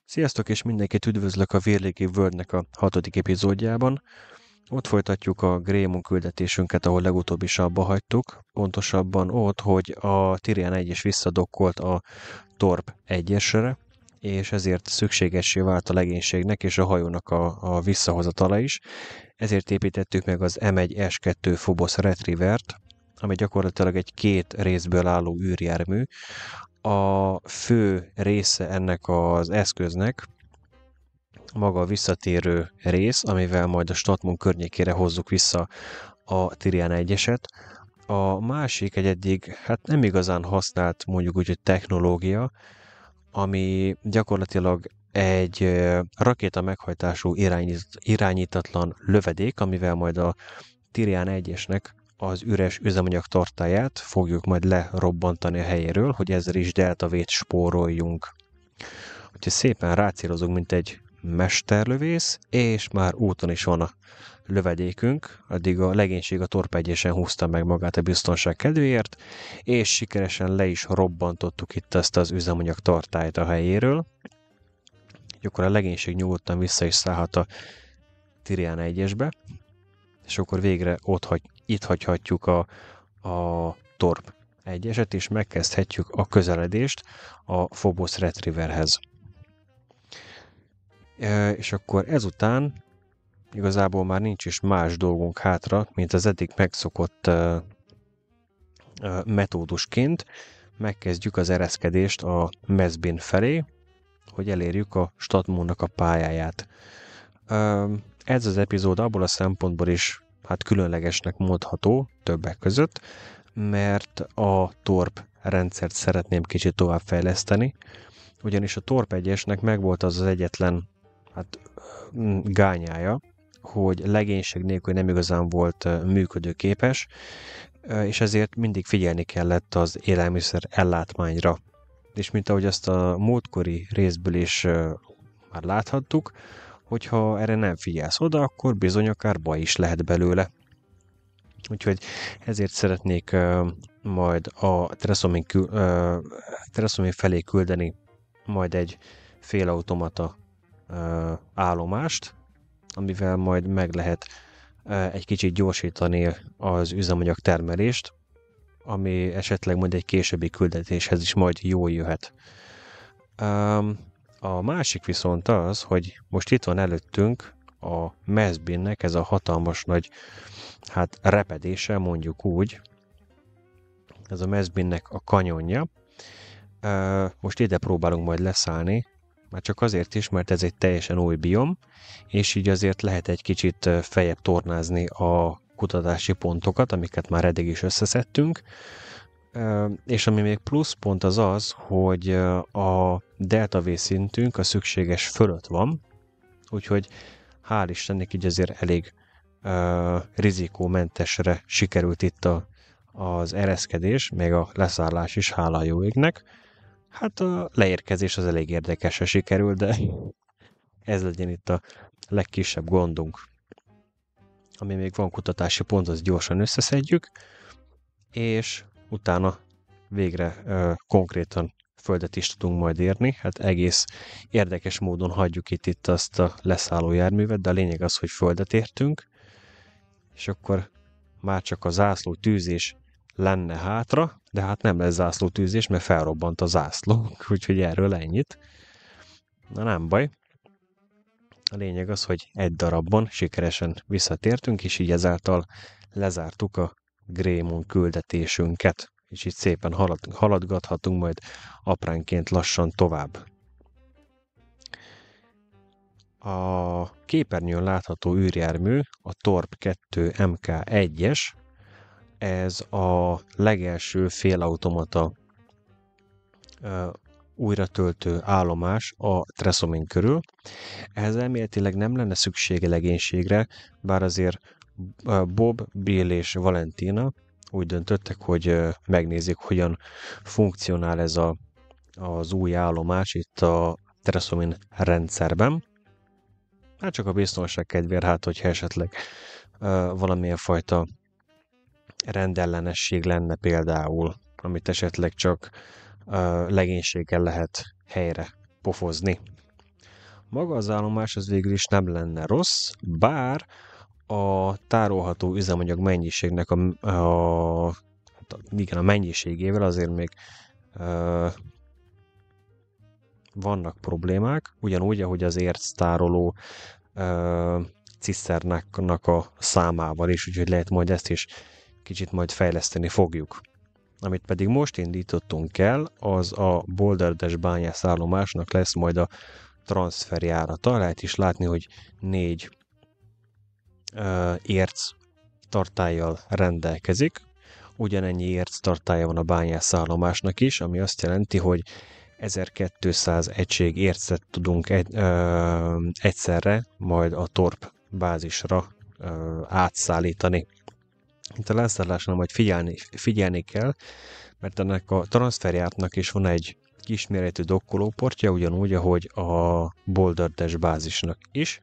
Sziasztok, és mindenkit üdvözlök a Vérlégi Worldnek a 6. epizódjában. Ott folytatjuk a Grémon küldetésünket, ahol legutóbb is abba hagytuk. Pontosabban ott, hogy a Tirian 1 visszadokkolt a Torp 1-esre, és ezért szükségessé vált a legénységnek és a hajónak a visszahozatala is. Ezért építettük meg az M1-S2 Phobos Retrievert, ami gyakorlatilag egy 2 részből álló űrjármű. A fő része ennek az eszköznek maga a visszatérő rész, amivel majd a Statmon környékére hozzuk vissza a Tirian 1-eset. A másik egy eddig nem igazán használt, mondjuk úgy, hogy technológia, ami gyakorlatilag egy rakéta meghajtású irányítatlan lövedék, amivel majd a Tirian 1-esnek az üres üzemanyag tartályát fogjuk majd lerobbantani a helyéről, hogy ezzel is deltavét spóroljunk. Úgyhogy szépen rácélozunk, mint egy mesterlövész, és már úton is van a lövedékünk, addig a legénység a torpegyésen húzta meg magát a biztonság kedvéért, és sikeresen le is robbantottuk itt ezt az üzemanyag tartályt a helyéről. Így akkor a legénység nyugodtan vissza is szállhat a Tirian 1-esbe, és akkor végre itt hagyhatjuk a Torp 1-eset, és megkezdhetjük a közeledést a Phobos Retrieverhez. És akkor ezután igazából már nincs is más dolgunk hátra, mint az eddig megszokott metódusként. Megkezdjük az ereszkedést a Mezbin felé, hogy elérjük a Statmonnak a pályáját. Ez az epizód abból a szempontból is különlegesnek mondható többek között, mert a Torp rendszert szeretném kicsit továbbfejleszteni, ugyanis a Torp 1-esnek megvolt az egyetlen gányája, hogy legénység nélkül nem igazán volt működőképes, és ezért mindig figyelni kellett az élelmiszer ellátmányra. És mint ahogy azt a múltkori részből is már láthattuk, hogyha erre nem figyelsz oda, akkor bizony akár baj is lehet belőle. Úgyhogy ezért szeretnék majd a Tresoming felé küldeni majd egy félautomata állomást, amivel majd meg lehet egy kicsit gyorsítani az üzemanyag termelést, ami esetleg majd egy későbbi küldetéshez is majd jól jöhet. A másik viszont az, hogy most itt van előttünk a Mezbinnek ez a hatalmas nagy repedése, mondjuk úgy. Ez a Mezbinnek a kanyonja. Most ide próbálunk majd leszállni, már csak azért is, mert ez egy teljesen új biom, és így azért lehet egy kicsit feljebb tornázni a kutatási pontokat, amiket már eddig is összeszedtünk. És ami még plusz pont az az, hogy a delta V szintünk a szükséges fölött van, úgyhogy hál' Istennek így azért elég rizikómentesre sikerült itt az ereszkedés, még a leszállás is, hála jó égnek. A leérkezés az elég érdekesre sikerül, de ez legyen itt a legkisebb gondunk. Ami még van kutatási pont, az gyorsan összeszedjük, és utána végre konkrétan földet is tudunk majd érni. Egész érdekes módon hagyjuk itt azt a leszálló járművet, de a lényeg az, hogy földet értünk, és akkor már csak a zászlótűzés lenne hátra, de nem lesz zászlótűzés, mert felrobbant a zászló, úgyhogy erről ennyit. Na nem baj. A lényeg az, hogy egy darabban sikeresen visszatértünk, és így ezáltal lezártuk a Grémon küldetésünket, és így szépen haladgathatunk majd apránként lassan tovább. A képernyőn látható űrjármű, a Torp 2 MK1-es, ez a legelső félautomata újratöltő állomás a Tresoming körül. Ehhez elméletileg nem lenne szüksége legénységre, bár azért Bob, Bill és Valentina úgy döntöttek, hogy megnézik, hogyan funkcionál ez az új állomás itt a Tresoming rendszerben. Csak a biztonság kedvéért, hogyha esetleg valamilyen fajta rendellenesség lenne például, amit esetleg csak legénységgel lehet helyre pofozni. Maga az állomás az végül is nem lenne rossz, bár a tárolható üzemanyag mennyiségnek a mennyiségével azért még vannak problémák, ugyanúgy, ahogy az érctároló ciszternáknak a számával is, úgyhogy lehet majd ezt is kicsit majd fejleszteni fogjuk. Amit pedig most indítottunk el, az a Boulder-es bányászállomásnak lesz majd a transferjárata. Lehet is látni, hogy 4 érc tartállyal rendelkezik. Ugyanennyi érc tartálya van a bányászállomásnak is, ami azt jelenti, hogy 1200 egység ércet tudunk egyszerre majd a torp bázisra átszállítani. Itt a leszállásnál majd figyelni kell, mert ennek a transferjártnak is van egy kisméretű dokkolóportja, ugyanúgy, ahogy a Boulder-es bázisnak is.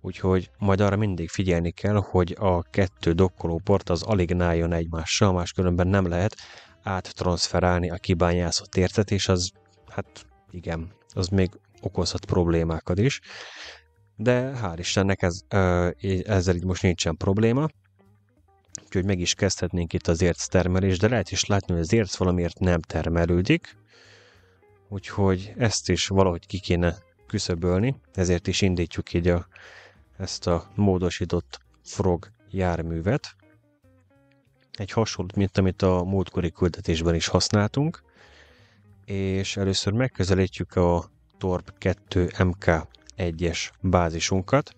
Úgyhogy majd arra mindig figyelni kell, hogy a 2 dokkolóport az alig álljon egymással, máskülönben nem lehet áttranszferálni a kibányászott ércet, és az, hát igen, az még okozhat problémákat is. De hál' Istennek ezzel így most nincsen probléma. Úgyhogy meg is kezdhetnénk itt az érc termelést, de lehet is látni, hogy az érc valamiért nem termelődik. Úgyhogy ezt is valahogy ki kéne küszöbölni, ezért is indítjuk így ezt a módosított frog járművet. Egy hasonlót, mint amit a múltkori küldetésben is használtunk. És először megközelítjük a Torp 2 MK1-es bázisunkat,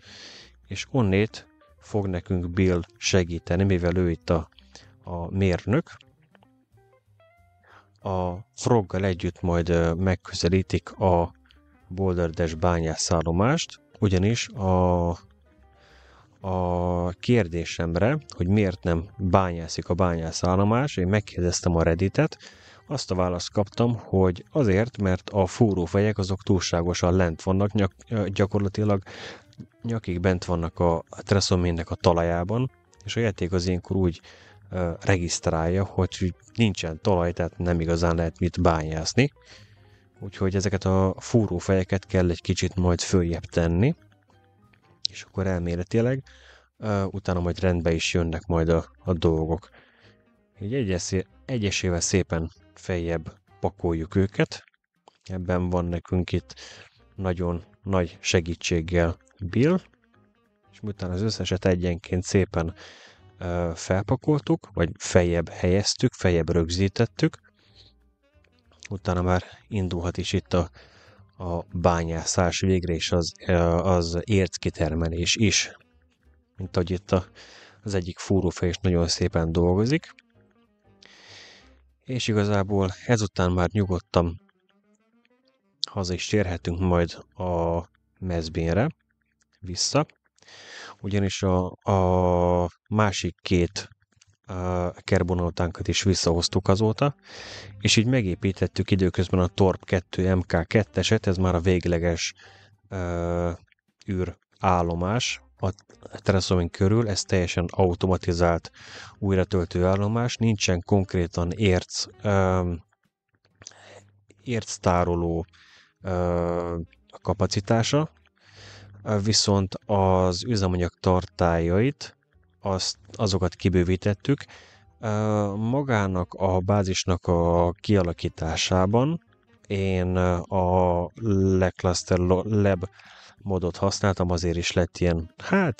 és onnét fog nekünk Bill segíteni, mivel ő itt a mérnök. A froggal együtt majd megközelítik a Boulder-es bányászállomást, ugyanis a kérdésemre, hogy miért nem bányászik a bányászállomás, én megkérdeztem a Redditet, azt a választ kaptam, hogy azért, mert a fúrófejek azok túlságosan lent vannak, gyakorlatilag nyakig bent vannak a treszoménynek a talajában, és a játék az ilyenkor úgy regisztrálja, hogy nincsen talaj, tehát nem igazán lehet mit bányászni. Úgyhogy ezeket a fúrófejeket kell egy kicsit majd följebb tenni, és akkor elméletileg utána majd rendbe is jönnek majd a dolgok. Így egyesével szépen feljebb pakoljuk őket. Ebben van nekünk itt nagyon nagy segítséggel Bill, és miután az összeset egyenként szépen felpakoltuk, vagy feljebb helyeztük, feljebb rögzítettük, utána már indulhat is itt a bányászás végre, és az érckitermelés is. Mint ahogy itt az egyik fúrófej is nagyon szépen dolgozik. És igazából ezután már nyugodtan haza is térhetünk majd a mezbénre vissza, ugyanis a másik 2 kerbonautánkat is visszahoztuk azóta, és így megépítettük időközben a Torp 2 MK2-eset, ez már a végleges űrállomás a Terrasomin körül, ez teljesen automatizált újratöltő állomás, nincsen konkrétan érctároló kapacitása, viszont az üzemanyag tartályait, azokat kibővítettük. Magának a bázisnak a kialakításában én a Lecluster Lab modot használtam, azért is lett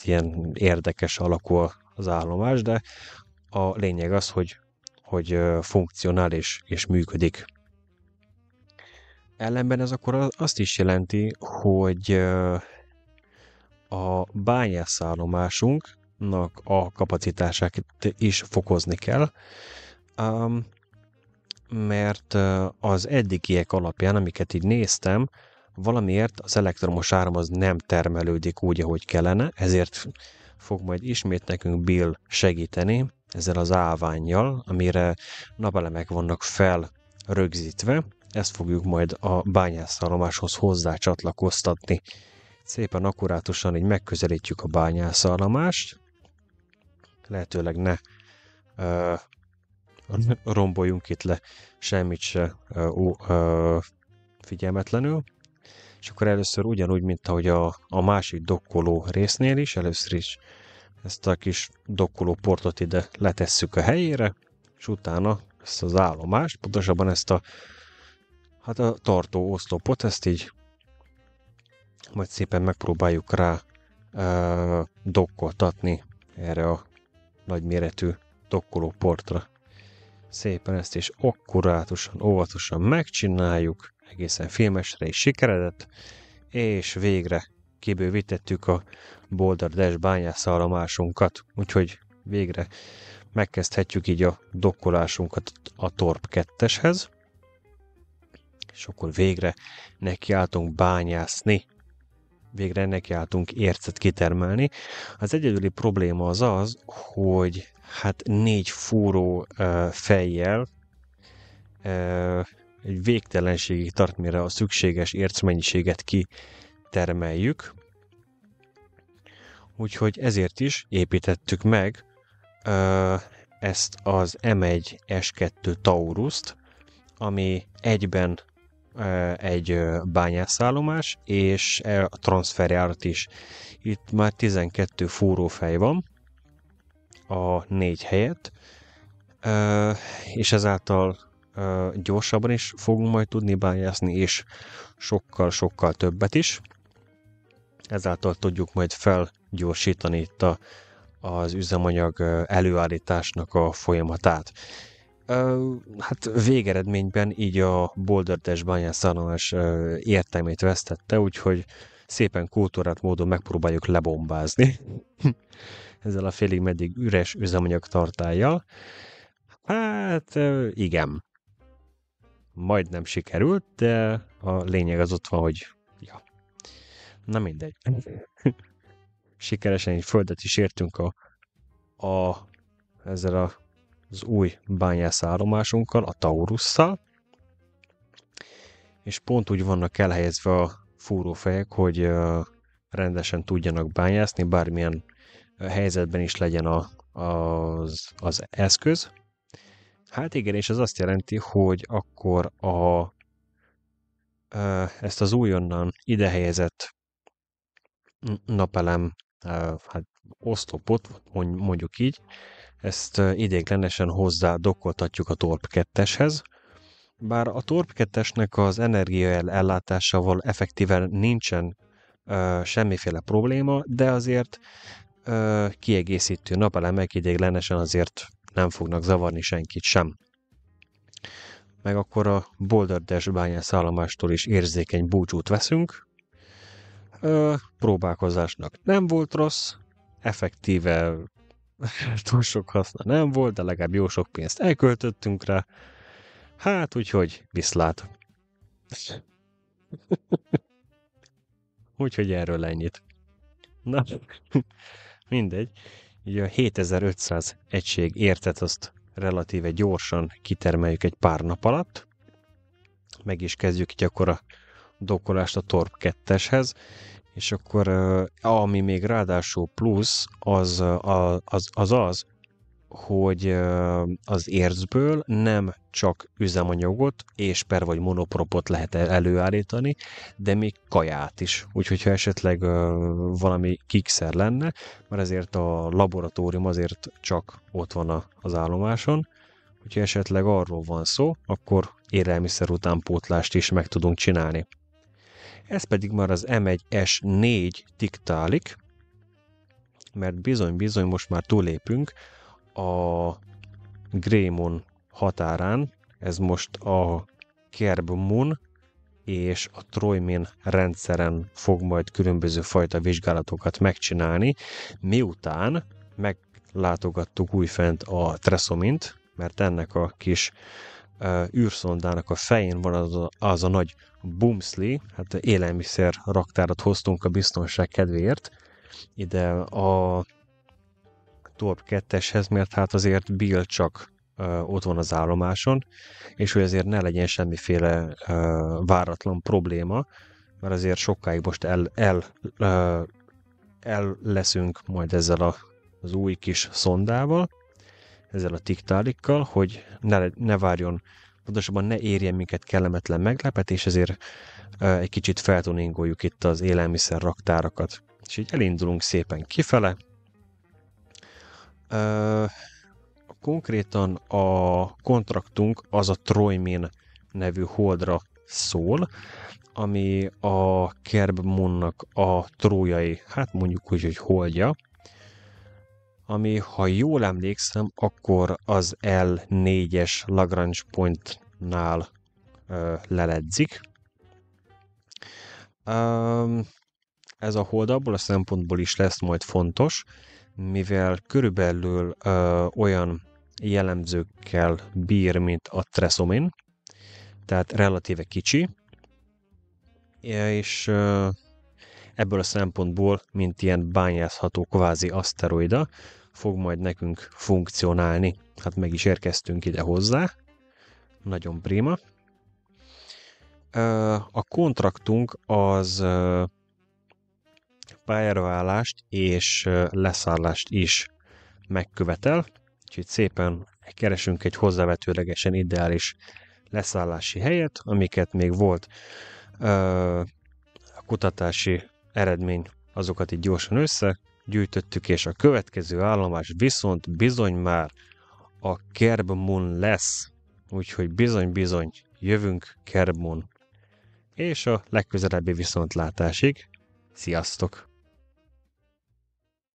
ilyen érdekes alakú az állomás, de a lényeg az, hogy funkcionál és működik. Ellenben ez akkor azt is jelenti, hogy a bányászállomásunknak a kapacitását is fokozni kell, mert az eddigiek alapján, amiket így néztem, valamiért az elektromos áram az nem termelődik úgy, ahogy kellene, ezért fog majd ismét nekünk Bill segíteni ezzel az állvánnyal, amire napelemek vannak felrögzítve. Ezt fogjuk majd a bányászállomáshoz hozzá csatlakoztatni. Szépen akkurátusan így megközelítjük a bányászállomást. Lehetőleg ne romboljunk itt le semmit se figyelmetlenül. És akkor először ugyanúgy, mint ahogy a másik dokkoló résznél is, először is ezt a kis dokkoló portot ide letesszük a helyére, és utána ezt az állomást, pontosabban ezt a tartó oszlopot, ezt így majd szépen megpróbáljuk rá dokkoltatni erre a nagyméretű dokkoló portra. Szépen ezt is akkurátusan, óvatosan megcsináljuk, egészen filmesre is sikeredett, és végre kibővítettük a Boulder Dash bányászállomásunkat, úgyhogy végre megkezdhetjük így a dokkolásunkat a Torp 2-eshez, és akkor végre nekiálltunk bányászni, végre nekiálltunk ércet kitermelni. Az egyedüli probléma az, hogy hát 4 fúró fejjel egy végtelenségig tart, mire a szükséges ércmennyiséget kitermeljük. Úgyhogy ezért is építettük meg ezt az M1 S2 Taurust, ami egyben egy bányászállomás, és a transferjárat is. Itt már 12 fúrófej van a 4 helyett, és ezáltal gyorsabban is fogunk majd tudni bányászni, és sokkal-sokkal többet is. Ezáltal tudjuk majd felgyorsítani itt az üzemanyag előállításnak a folyamatát. Hát végeredményben így a Boulder Dash bányászállomás értelmét vesztette, úgyhogy szépen kultúrát módon megpróbáljuk lebombázni ezzel a félig meddig üres üzemanyag tartállyal. Hát igen, majdnem sikerült, de a lényeg az ott van, hogy ja, na mindegy. Sikeresen egy földet is értünk ezzel az új bányászállomásunkkal, a Taurusszal, és pont úgy vannak elhelyezve a fúrófejek, hogy rendesen tudjanak bányászni, bármilyen helyzetben is legyen az eszköz. Hát igen, és ez azt jelenti, hogy akkor ezt az újonnan ide helyezett napelem hát oszlopot, mondjuk így, ezt ideiglenesen hozzá dokkoltatjuk a Torp 2-eshez, bár a Torp 2-esnek az energiaellátásával effektíven nincsen semmiféle probléma, de azért kiegészítő napelemek ideiglenesen azért nem fognak zavarni senkit sem. Meg akkor a Boulder Dash bányászállomástól is érzékeny búcsút veszünk. Próbálkozásnak nem volt rossz, effektíve túl sok haszna nem volt, de legalább jó sok pénzt elköltöttünk rá. Hát úgyhogy viszlát. Úgyhogy erről ennyit. Na, mindegy. Így a 7500 egység értet azt relatíve gyorsan kitermeljük egy pár nap alatt. Meg is kezdjük így akkor a dokkolást a Torp 2-eshez, és akkor ami még ráadásul plusz, az, hogy az ércből nem csak üzemanyagot és vagy monopropot lehet előállítani, de még kaját is. Úgyhogy ha esetleg valami kikszer lenne, mert ezért a laboratórium azért csak ott van az állomáson, hogyha esetleg arról van szó, akkor élelmiszer utánpótlást is meg tudunk csinálni. Ez pedig már az M1S4 tiktálik, mert bizony-bizony most már túlépünk a Greymon határán, ez most a Kerbmun és a Troimin rendszeren fog majd különböző fajta vizsgálatokat megcsinálni, miután meglátogattuk újfent a Tresomint, mert ennek a kis űrszondának a fején van az a nagy Boomsli, hát élelmiszer raktárat hoztunk a biztonság kedvéért ide a Torp 2-eshez, mert hát azért Bill csak ott van az állomáson, és hogy azért ne legyen semmiféle váratlan probléma, mert azért sokáig most el leszünk majd ezzel az új kis szondával, ezzel a tiktálikkal, hogy ne várjon pontosabban ne érjen minket kellemetlen meglepetés, ezért egy kicsit feltuningoljuk itt az élelmiszer raktárakat. És így elindulunk szépen kifele. Konkrétan a kontraktunk az a Troimin nevű holdra szól, ami a Kerb Moonnak a trójai, hát mondjuk úgy, hogy holdja, ami, ha jól emlékszem, akkor az L4-es Lagrange Pointnál leledzik. Ez a hold abból a szempontból is lesz majd fontos, mivel körülbelül olyan jellemzőkkel bír, mint a Tresomin, tehát relatíve kicsi, és ebből a szempontból, mint ilyen bányászható kvázi aszteroida, fog majd nekünk funkcionálni. Hát meg is érkeztünk ide hozzá. Nagyon prima. A kontraktunk az pályára és leszállást is megkövetel, úgyhogy szépen keresünk egy hozzávetőlegesen ideális leszállási helyet, amiket még volt a kutatási eredmény, azokat így gyorsan összegyűjtöttük, és a következő állomás viszont bizony már a Kerb Moon lesz, úgyhogy bizony-bizony jövünk Kerb Moon. És a legközelebbi viszontlátásig. Sziasztok!